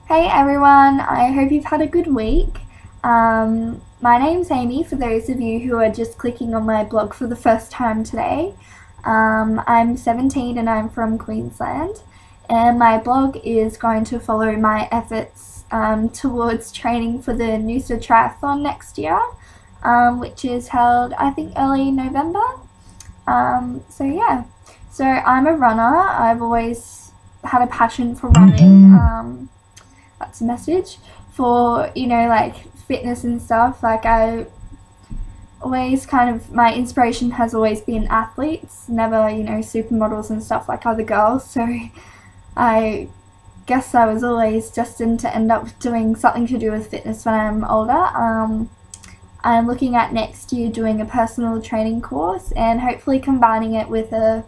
Hey everyone, I hope you've had a good week. My name's Aimee, for those of you who are just clicking on my blog for the first time today. I'm 17 and I'm from Queensland, and my blog is going to follow my efforts towards training for the Noosa Triathlon next year, which is held I think early November. So I'm a runner. I've always had a passion for running. That's a message for, like fitness and stuff. Like, I always my inspiration has always been athletes, never, supermodels and stuff like other girls. So I guess I was always destined to end up doing something to do with fitness when I'm older. I'm looking at next year doing a personal training course and hopefully combining it with a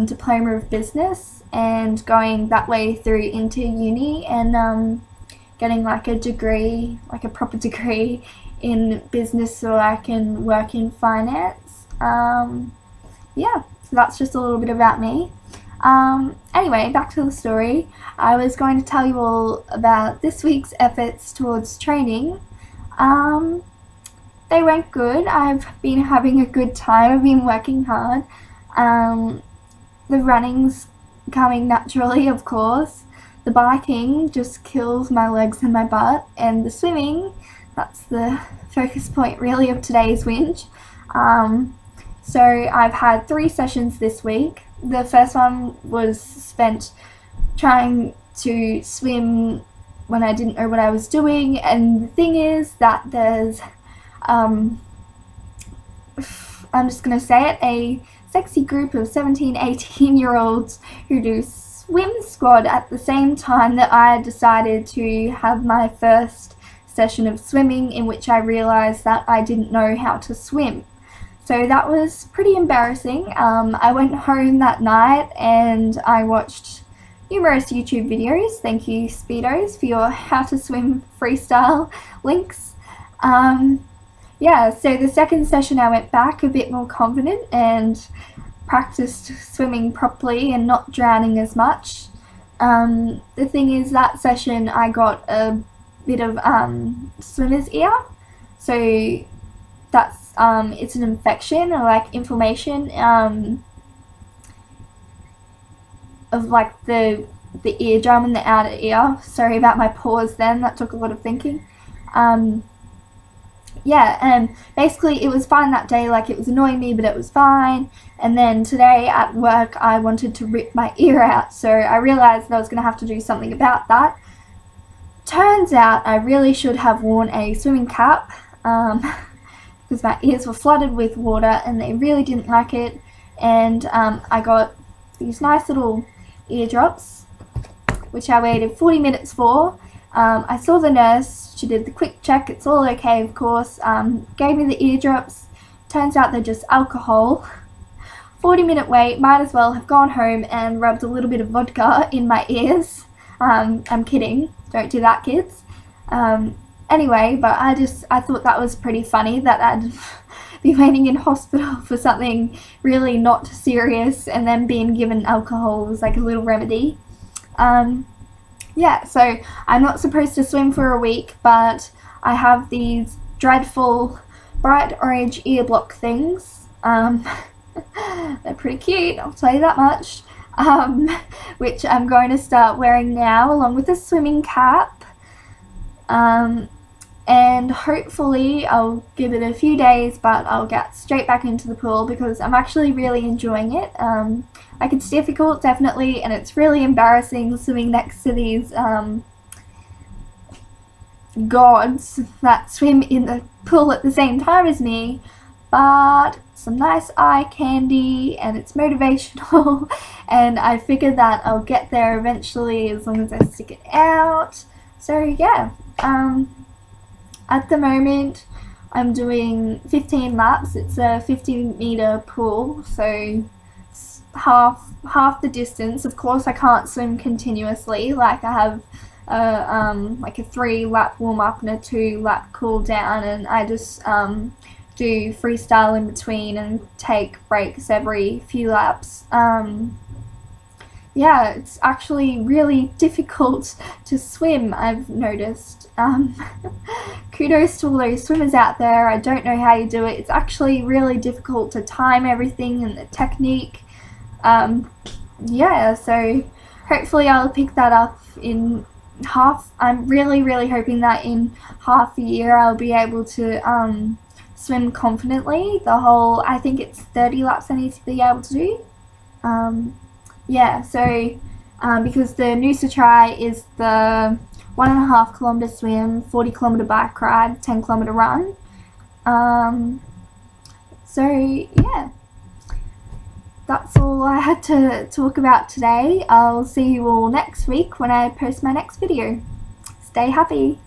diploma of business and going that way through into uni and getting like a degree, like a proper degree in business, so I can work in finance. So that's just a little bit about me. Anyway, back to the story. I was going to tell you all about this week's efforts towards training. They went good. I've been having a good time. I've been working hard. The running's coming naturally, of course. The biking just kills my legs and my butt, and the swimming, that's the focus point really of today's whinge. So I've had 3 sessions this week. The first one was spent trying to swim when I didn't know what I was doing, and the thing is that there's I'm just going to say it, a sexy group of 17, 18-year-olds who do swim squad at the same time that I decided to have my first session of swimming, in which I realised that I didn't know how to swim. So that was pretty embarrassing. I went home that night and I watched numerous YouTube videos. Thank you, Speedos, for your how to swim freestyle links. So the second session I went back a bit more confident and practiced swimming properly and not drowning as much. The thing is, that session I got a bit of swimmer's ear, so that's it's an infection or like inflammation of like the eardrum and the outer ear. Sorry about my pause then, that took a lot of thinking. And basically it was fine that day, like it was annoying me, but it was fine. And then today at work I wanted to rip my ear out, so I realised that I was going to have to do something about that. Turns out I really should have worn a swimming cap, because my ears were flooded with water and they really didn't like it. And I got these nice little eardrops, which I waited 40 minutes for. I saw the nurse, she did the quick check, it's all okay of course, gave me the eardrops. Turns out they're just alcohol. 40-minute wait, might as well have gone home and rubbed a little bit of vodka in my ears. I'm kidding, don't do that, kids. Anyway, but I thought that was pretty funny that I'd be waiting in hospital for something really not serious and then being given alcohol was like a little remedy. So I'm not supposed to swim for a week, but I have these dreadful bright orange ear block things. They're pretty cute, I'll tell you that much. Which I'm going to start wearing now along with a swimming cap. And hopefully I'll give it a few days, but I'll get straight back into the pool because I'm actually really enjoying it. Like, it's difficult, definitely, and it's really embarrassing swimming next to these gods that swim in the pool at the same time as me, but some nice eye candy and it's motivational. And I figured that I'll get there eventually as long as I stick it out. So yeah, at the moment I'm doing 15 laps. It's a 50-meter pool, so it's half the distance. Of course I can't swim continuously, like I have like a 3-lap warm-up and a 2-lap cool down, and I just do freestyle in between and take breaks every few laps. yeah, it's actually really difficult to swim, I've noticed. Kudos to all those swimmers out there. I don't know how you do it. It's actually really difficult to time everything and the technique. Yeah, so hopefully I'll pick that up in I'm really hoping that in half a year I'll be able to swim confidently. I think it's 30 laps I need to be able to do. Yeah, so because the Noosa Tri is the 1.5 kilometre swim, 40 kilometre bike ride, 10 kilometre run. So yeah, that's all I had to talk about today. I'll see you all next week when I post my next video. Stay happy!